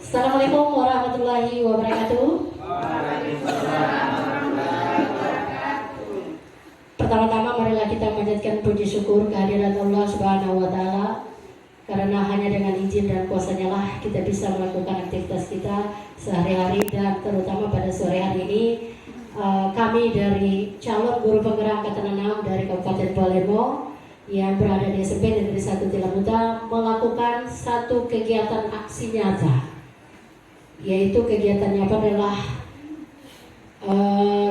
Assalamualaikum warahmatullahi wabarakatuh. Pertama-tama marilah kita panjatkan puji syukur kehadirat Allah Subhanahu wa taala, karena hanya dengan izin dan kuasa-Nya lah kita bisa melakukan aktivitas kita sehari-hari, dan terutama pada sore hari ini kami dari calon guru penggerak angkatan 6 dari Kabupaten Palembang yang berada di SMP Negeri 1 Tilamuta melakukan satu kegiatan aksi nyata, yaitu kegiatannya adalah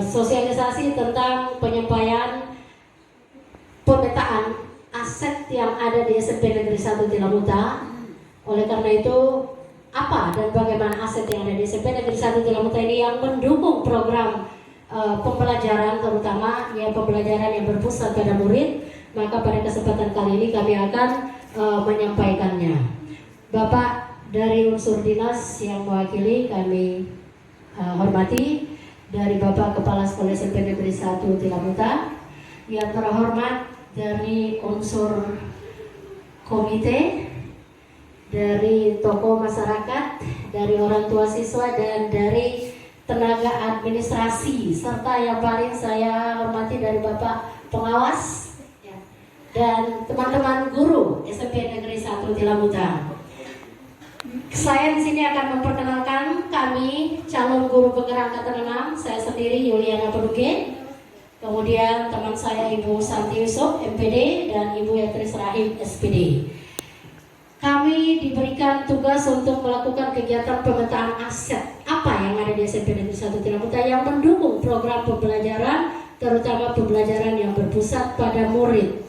sosialisasi tentang penyampaian pemetaan aset yang ada di SMP Negeri 1 Tilamuta. Oleh karena itu, apa dan bagaimana aset yang ada di SMP Negeri 1 Tilamuta ini yang mendukung program pembelajaran, terutama ya pembelajaran yang berpusat pada murid, maka pada kesempatan kali ini kami akan menyampaikannya. Bapak dari unsur dinas yang mewakili kami hormati, dari Bapak Kepala Sekolah SMP Negeri 1 Tilamuta, yang terhormat dari unsur komite, dari tokoh masyarakat, dari orang tua siswa, dan dari tenaga administrasi, serta yang paling saya hormati dari Bapak pengawas dan teman-teman guru SMP Negeri 1 Tilamuta. Saya di sini akan memperkenalkan kami calon guru penggerak angkatan 6. Saya sendiri Yuliana Peduge, kemudian teman saya Ibu Santi Yusuf MPD dan Ibu Yatris Rahim SPD. Kami diberikan tugas untuk melakukan kegiatan pemetaan aset apa yang ada di SMP Negeri 1 Tilamuta yang mendukung program pembelajaran, terutama pembelajaran yang berpusat pada murid.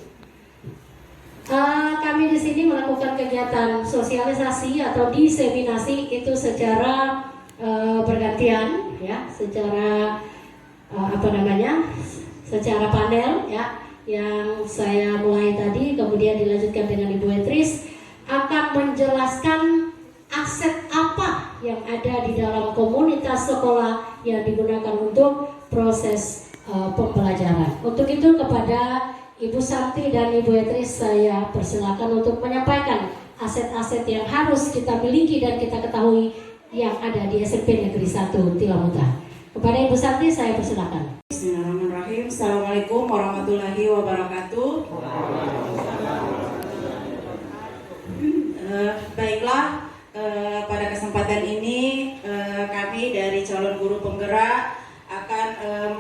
Kami di sini melakukan kegiatan sosialisasi atau diseminasi itu secara bergantian, ya, secara secara panel, ya, yang saya mulai tadi, kemudian dilanjutkan dengan Ibu Etris akan menjelaskan aset apa yang ada di dalam komunitas sekolah yang digunakan untuk proses pembelajaran. Untuk itu kepada Ibu Santi dan Ibu Etris saya persilakan untuk menyampaikan aset-aset yang harus kita miliki dan kita ketahui yang ada di SMP Negeri 1 Tilamuta. Kepada Ibu Santi saya persilakan. Bismillahirrahmanirrahim. Assalamualaikum warahmatullahi wabarakatuh. Baiklah, pada kesempatan ini kami dari calon guru penggerak akan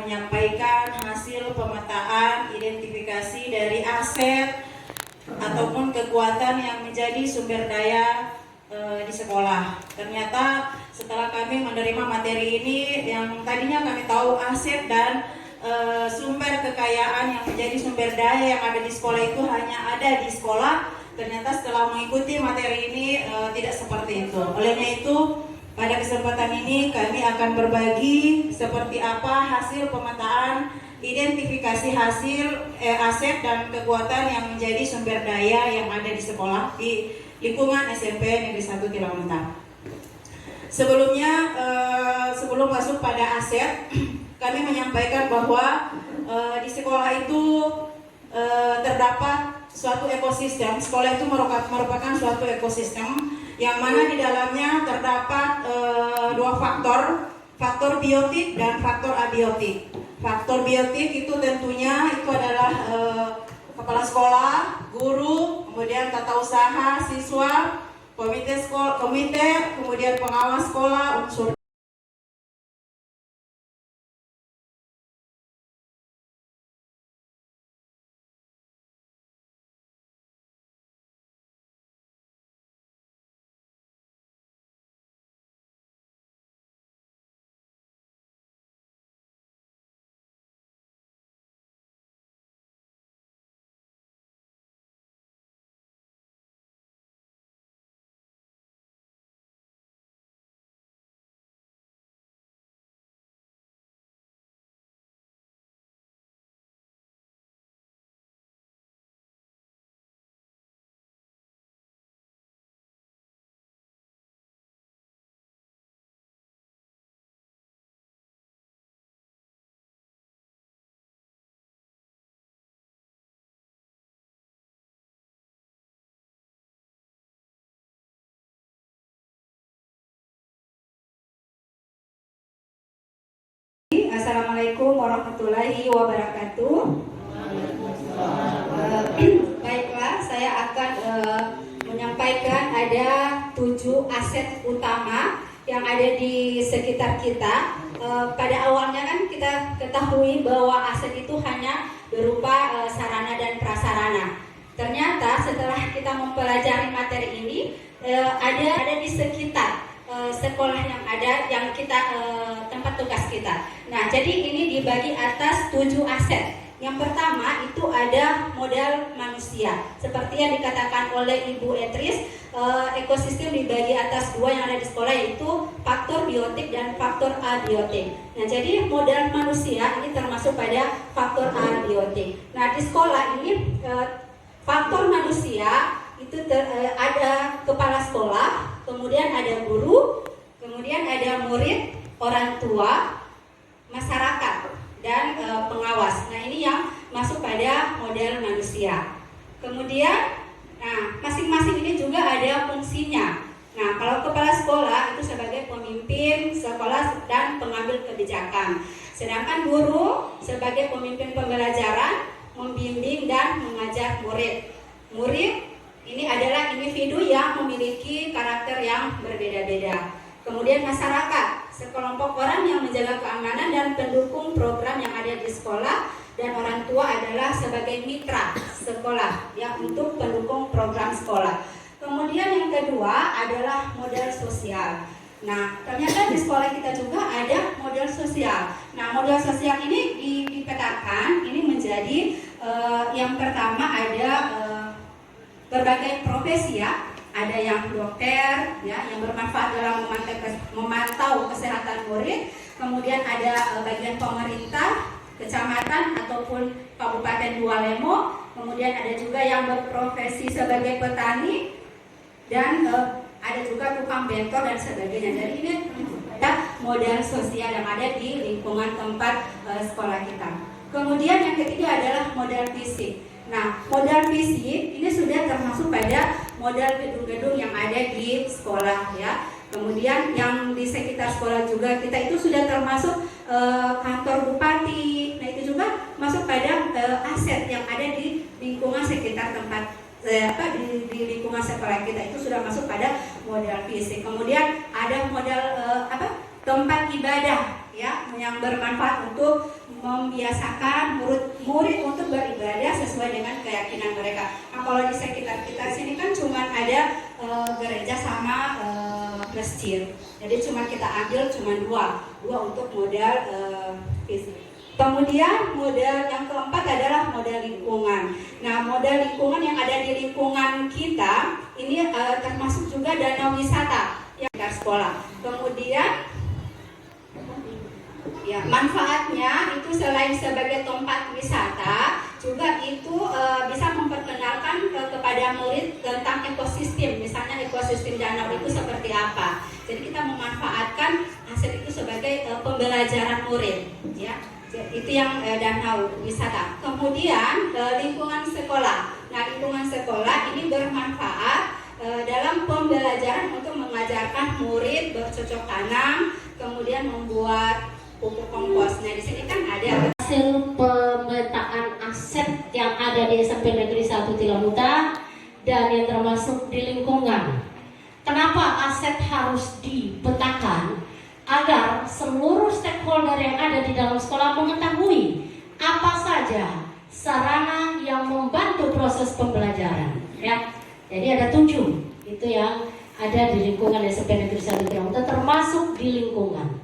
menyampaikan hasil pemetaan identifikasi dari aset ataupun kekuatan yang menjadi sumber daya di sekolah. Ternyata setelah kami menerima materi ini, yang tadinya kami tahu aset dan sumber kekayaan yang menjadi sumber daya yang ada di sekolah itu hanya ada di sekolah, ternyata setelah mengikuti materi ini tidak seperti itu. Olehnya itu, pada kesempatan ini kami akan berbagi seperti apa hasil pemetaan identifikasi hasil aset dan kekuatan yang menjadi sumber daya yang ada di sekolah di lingkungan SMP Negeri 1 Tilamuta. Sebelumnya, sebelum masuk pada aset, kami menyampaikan bahwa di sekolah itu terdapat suatu ekosistem. Sekolah itu merupakan suatu ekosistem yang mana di dalamnya terdapat dua faktor biotik dan faktor abiotik. Faktor biotik itu tentunya itu adalah kepala sekolah, guru, kemudian tata usaha, siswa, komite, kemudian pengawas sekolah, unsur warahmatullahi wabarakatuh. Baiklah, saya akan menyampaikan ada 7 aset utama yang ada di sekitar kita. Pada awalnya kan kita ketahui bahwa aset itu hanya berupa sarana dan prasarana. Ternyata setelah kita mempelajari materi ini, ada di sekitar sekolah yang ada yang kita tempat tugas kita. Nah, jadi ini dibagi atas 7 aset. Yang pertama itu ada modal manusia. Seperti yang dikatakan oleh Ibu Etris, ekosistem dibagi atas 2 yang ada di sekolah, yaitu faktor biotik dan faktor abiotik. Nah, jadi modal manusia ini termasuk pada faktor abiotik. Nah, di sekolah ini faktor manusia itu ada kepala sekolah, kemudian ada guru, kemudian ada murid, orang tua, masyarakat, dan pengawas. Nah, ini yang masuk pada model manusia. Kemudian, nah, masing-masing ini juga ada fungsinya. Nah, kalau kepala sekolah itu sebagai pemimpin sekolah dan pengambil kebijakan. Sedangkan guru sebagai pemimpin pembelajaran, membimbing dan mengajar murid. Murid ini adalah individu yang memiliki karakter yang berbeda-beda. Kemudian masyarakat, sekelompok orang yang menjaga keamanan dan pendukung program yang ada di sekolah, dan orang tua adalah sebagai mitra sekolah yang untuk pendukung program sekolah. Kemudian yang kedua adalah model sosial. Nah, ternyata di sekolah kita juga ada model sosial. Nah, model sosial ini dipetakan ini menjadi yang pertama ada berbagai profesi ya. Ada yang dokter ya, yang bermanfaat dalam memantau kesehatan murid. Kemudian ada bagian pemerintah, kecamatan ataupun Kabupaten Dualemo. Kemudian ada juga yang berprofesi sebagai petani, dan ada juga tukang bentor dan sebagainya. Jadi ini ada modal sosial yang ada di lingkungan tempat sekolah kita. Kemudian yang ketiga adalah modal fisik. Nah, modal fisik ini sudah termasuk pada modal gedung-gedung yang ada di sekolah ya. Kemudian yang di sekitar sekolah juga kita itu sudah termasuk kantor bupati. Nah, itu juga masuk pada aset yang ada di lingkungan sekitar tempat di lingkungan sekolah kita, itu sudah masuk pada modal fisik. Kemudian ada modal tempat ibadah ya, yang bermanfaat untuk membiasakan murid untuk beribadah sesuai dengan keyakinan mereka. Nah, kalau di sekitar kita sini kan cuma ada gereja sama masjid. Jadi cuma kita ambil dua untuk modal fisik. Kemudian modal yang keempat adalah modal lingkungan. Nah, modal lingkungan yang ada di lingkungan kita ini termasuk juga danau wisata yang di sekolah. Kemudian ya, manfaatnya itu selain sebagai tempat wisata, juga itu bisa memperkenalkan kepada murid tentang ekosistem. Misalnya ekosistem danau itu seperti apa. Jadi kita memanfaatkan aset itu sebagai pembelajaran murid, ya. Itu yang danau wisata. Kemudian lingkungan sekolah. Nah, lingkungan sekolah ini bermanfaat dalam pembelajaran untuk mengajarkan murid bercocok tanam, kemudian membuat pupuk kompos. Nah, di sini kan ada hasil pemetaan aset yang ada di SMP Negeri 1 Tilamuta dan yang termasuk di lingkungan. Kenapa aset harus dipetakan? Agar seluruh stakeholder yang ada di dalam sekolah mengetahui apa saja sarana yang membantu proses pembelajaran ya. Jadi ada 7 itu yang ada di lingkungan SMP Negeri 1 Tilamuta, termasuk di lingkungan.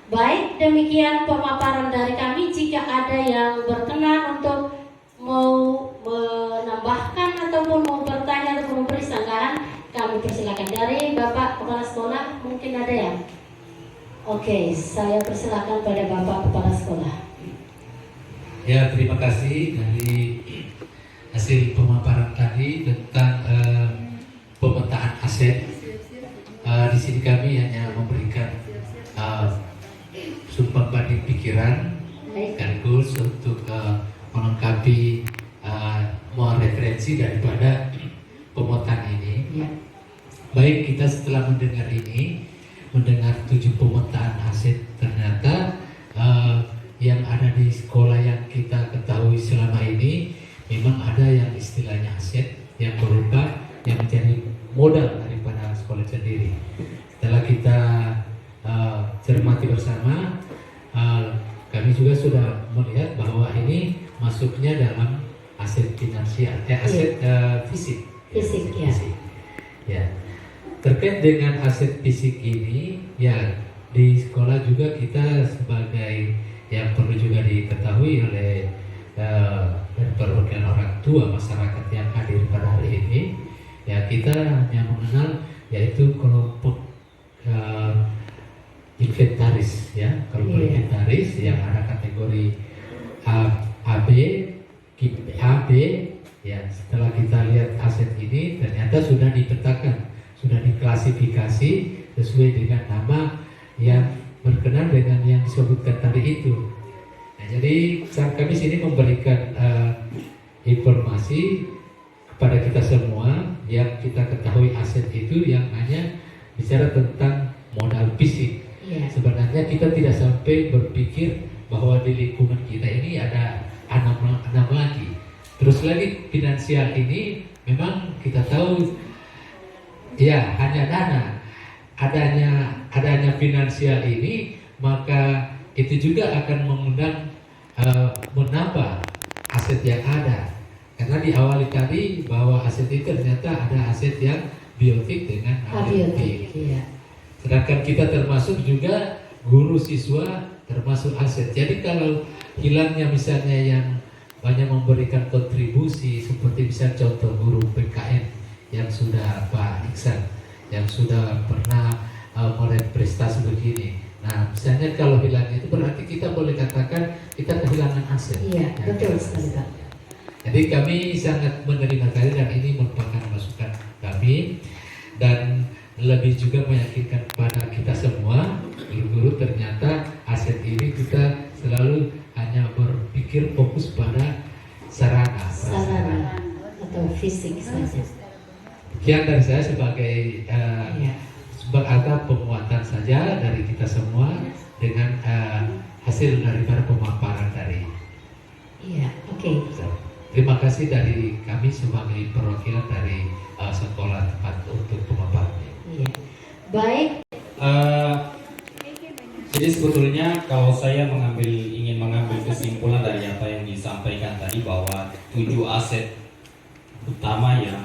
Baik, demikian pemaparan dari kami. Jika ada yang berkenan untuk mau menambahkan ataupun mau bertanya atau memberi sanggahan, kami persilakan. Dari Bapak Kepala Sekolah mungkin ada ya? Oke, saya persilakan pada Bapak Kepala Sekolah. Ya, terima kasih dari hasil pemaparan tadi tentang pemetaan aset. Di sini kami hanya memberikan sumpah banding pikiran sekaligus untuk melengkapi referensi daripada pemotongan ini. Ya. Baik, kita setelah mendengar 7 pemetaan aset, ternyata yang ada di sekolah yang kita ketahui selama ini, memang ada yang istilahnya aset yang berupa yang menjadi modal daripada sekolah sendiri. Setelah kita cermati bersama, kami juga sudah melihat bahwa ini masuknya dalam aset finansial, aset fisik. Fisik, ya. Ya. Terkait dengan aset fisik ini, ya di sekolah juga kita sebagai yang perlu juga diketahui oleh perwakilan orang tua masyarakat yang hadir pada hari ini, ya kita hanya mengenal yaitu kelompok inventaris, ya kelompok inventaris yang ada kategori AB, AB, ya setelah kita lihat aset ini ternyata sudah dipetakan, sudah diklasifikasi sesuai dengan nama yang berkenan dengan yang disebutkan tadi itu. Nah, jadi kami sini memberikan informasi kepada kita semua yang kita ketahui aset itu yang hanya bicara tentang modal fisik. Sebenarnya kita tidak sampai berpikir bahwa di lingkungan kita ini ada enam lagi. Terus lagi finansial ini memang kita tahu ya hanya dana. Adanya finansial ini maka itu juga akan mengundang menambah aset yang ada. Karena diawali tadi bahwa aset itu ternyata ada aset yang biotik dengan abiotik. Sedangkan kita termasuk juga guru siswa termasuk aset. Jadi kalau hilangnya misalnya yang banyak memberikan kontribusi seperti misalnya contoh guru PKN yang sudah Pak Iksan yang sudah pernah meraih prestasi begini. Nah, misalnya kalau hilang itu berarti kita boleh katakan kita kehilangan aset. Iya, betul sekali Pak. Jadi kami sangat menerima kali dan ini merupakan masukan kami dan lebih juga meyakinkan kepada kita semua guru-guru ternyata aset ini kita selalu hanya berpikir fokus pada sarana atau fisik saja. Sekian dari saya sebagai penguatan saja dari kita semua dengan hasil daripada pemaparan tadi. Iya, oke. Terima kasih dari kami sebagai perwakilan dari sekolah tempat untuk pemaparannya. Iya. Baik. Jadi sebetulnya kalau saya ingin mengambil kesimpulan dari apa yang disampaikan tadi bahwa 7 aset utama yang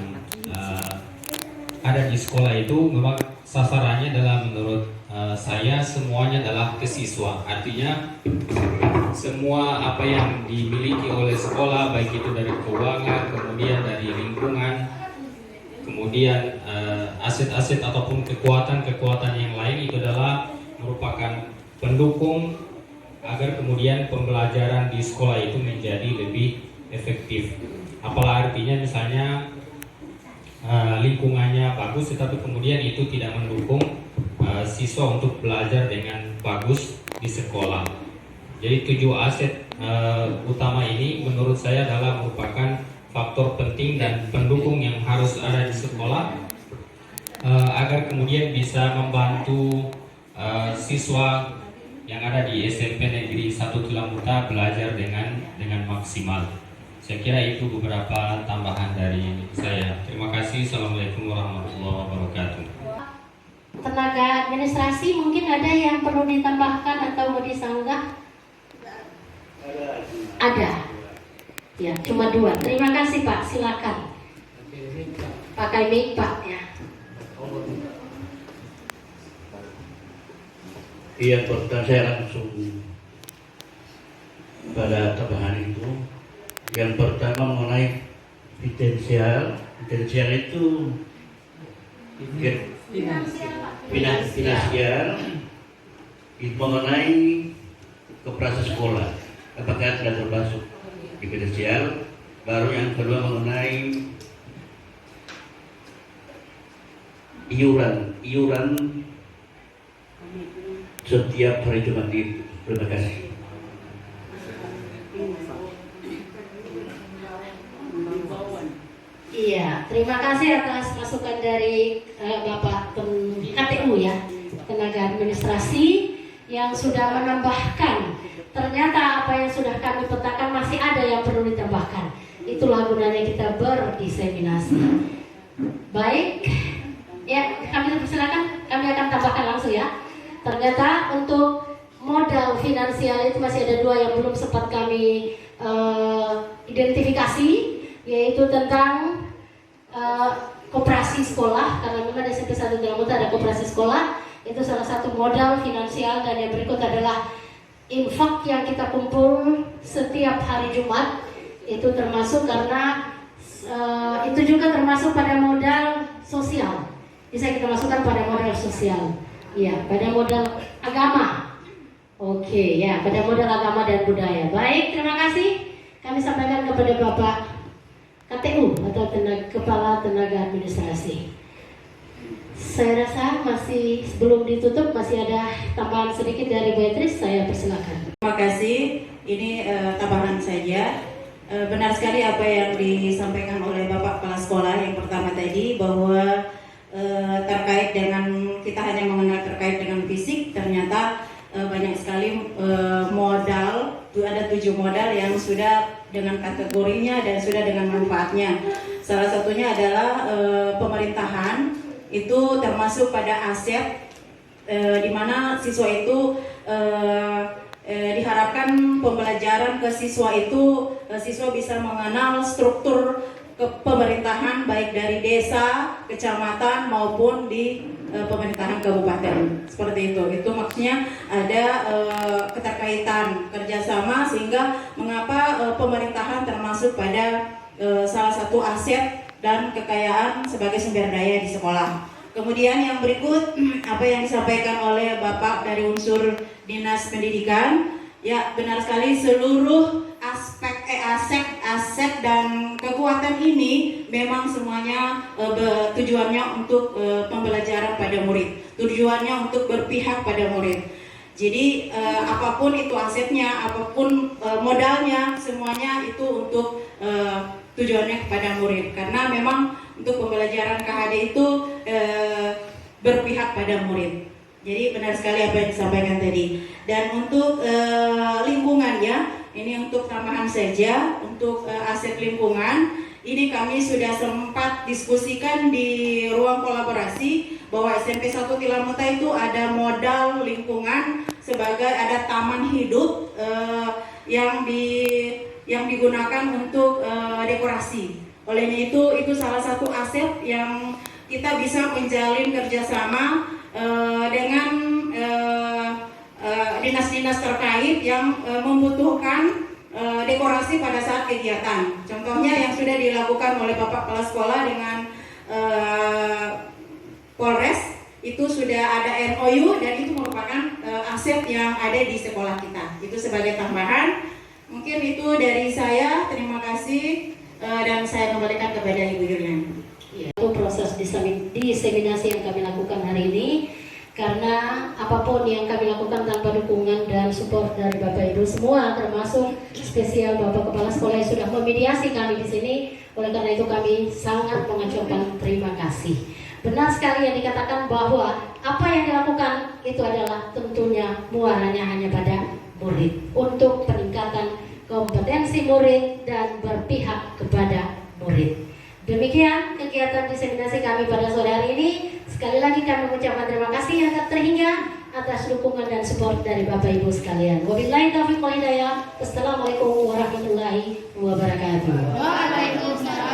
ada di sekolah itu memang sasarannya adalah menurut saya semuanya adalah ke siswa. Artinya semua apa yang dimiliki oleh sekolah baik itu dari keuangan, kemudian dari lingkungan, kemudian aset-aset ataupun kekuatan-kekuatan yang lain itu adalah merupakan pendukung agar kemudian pembelajaran di sekolah itu menjadi lebih efektif. Apalah artinya misalnya lingkungannya bagus tetapi kemudian itu tidak mendukung siswa untuk belajar dengan bagus di sekolah. Jadi 7 aset utama ini menurut saya adalah merupakan faktor penting dan pendukung yang harus ada di sekolah agar kemudian bisa membantu siswa yang ada di SMP Negeri 1 Kilamuta belajar dengan maksimal. Saya kira itu beberapa tambahan dari saya. Terima kasih. Assalamualaikum warahmatullahi wabarakatuh. Tenaga administrasi mungkin ada yang perlu ditambahkan atau mau disanggah? Ada. Ya, cuma 2. Terima kasih Pak. Silakan. Pakai mic Pak ya. Iya, pertama saya langsung pada tambahan itu. Yang pertama mengenai finansial itu finansial itu mengenai keperasan sekolah. Apakah sudah termasuk di finansial? Baru yang kedua mengenai iuran setiap hari Jumat itu. Terima kasih. Iya, terima kasih atas masukan dari Bapak KTU ya, tenaga administrasi yang sudah menambahkan ternyata apa yang sudah kami petakan masih ada yang perlu ditambahkan. Itulah gunanya kita berdiseminasi. Baik, ya kami persilakan, kami akan tambahkan langsung ya. Ternyata untuk modal finansial itu masih ada 2 yang belum sempat kami identifikasi, yaitu tentang koperasi sekolah, karena memang di SMP 1 Telamuta ada koperasi sekolah. Itu salah satu modal finansial, dan yang berikut adalah infak yang kita kumpul setiap hari Jumat. Itu termasuk karena itu juga termasuk pada modal sosial. Bisa kita masukkan pada modal sosial. Ya, pada modal agama. Oke, ya, pada modal agama dan budaya. Baik, terima kasih. Kami sampaikan kepada Bapak KTU atau Kepala Tenaga Administrasi. Saya rasa masih sebelum ditutup masih ada tambahan sedikit dari Beatrice, saya persilakan. Terima kasih. Ini tambahan saja. Benar sekali apa yang disampaikan oleh Bapak Kepala Sekolah yang pertama tadi, bahwa terkait dengan kita hanya mengenal terkait dengan fisik, ternyata banyak sekali modal. Ada 7 modal yang sudah dengan kategorinya dan sudah dengan manfaatnya. Salah satunya adalah pemerintahan, itu termasuk pada aset di mana siswa itu diharapkan pembelajaran ke siswa itu siswa bisa mengenal struktur pemerintahan baik dari desa, kecamatan maupun di pemerintahan kabupaten. Seperti itu. Itu maksudnya ada keterkaitan kerjasama, sehingga mengapa pemerintahan termasuk pada salah satu aset dan kekayaan sebagai sumber daya di sekolah. Kemudian yang berikut apa yang disampaikan oleh Bapak dari unsur Dinas Pendidikan, ya benar sekali, seluruh aspek aset dan kekuatan ini memang semuanya tujuannya untuk pembelajaran pada murid, tujuannya untuk berpihak pada murid. Jadi apapun itu asetnya, apapun modalnya, semuanya itu untuk tujuannya kepada murid, karena memang untuk pembelajaran KHD itu berpihak pada murid. Jadi benar sekali apa yang disampaikan tadi. Dan untuk lingkungan, ya, ini untuk tambahan saja, untuk aset lingkungan, ini kami sudah sempat diskusikan di ruang kolaborasi bahwa SMP 1 Telamuta itu ada modal lingkungan sebagai ada taman hidup yang digunakan untuk dekorasi. Oleh itu salah satu aset yang kita bisa menjalin kerjasama dengan dinas-dinas terkait yang membutuhkan dekorasi pada saat kegiatan. Contohnya yang sudah dilakukan oleh Bapak Kepala Sekolah dengan Polres, itu sudah ada MOU dan itu merupakan aset yang ada di sekolah kita. Itu sebagai tambahan. Mungkin itu dari saya. Terima kasih dan saya kembalikan kepada Ibu Yulian. Ya, itu proses diseminasi yang kami lakukan hari ini, karena apapun yang kami lakukan tanpa dukungan dan support dari Bapak Ibu semua, termasuk spesial Bapak Kepala Sekolah yang sudah memediasi kami di sini. Oleh karena itu kami sangat mengucapkan terima kasih. Benar sekali yang dikatakan bahwa apa yang dilakukan itu adalah tentunya muaranya hanya pada murid, untuk peningkatan kompetensi murid dan berpihak kepada murid. Demikian kegiatan diseminasi kami pada sore hari ini. Sekali lagi kami mengucapkan terima kasih yang tak terhingga atas dukungan dan support dari Bapak Ibu sekalian. Wabillahi taufiq wal hidayah. Wassalamualaikum warahmatullahi wabarakatuh. Waalaikumsalam.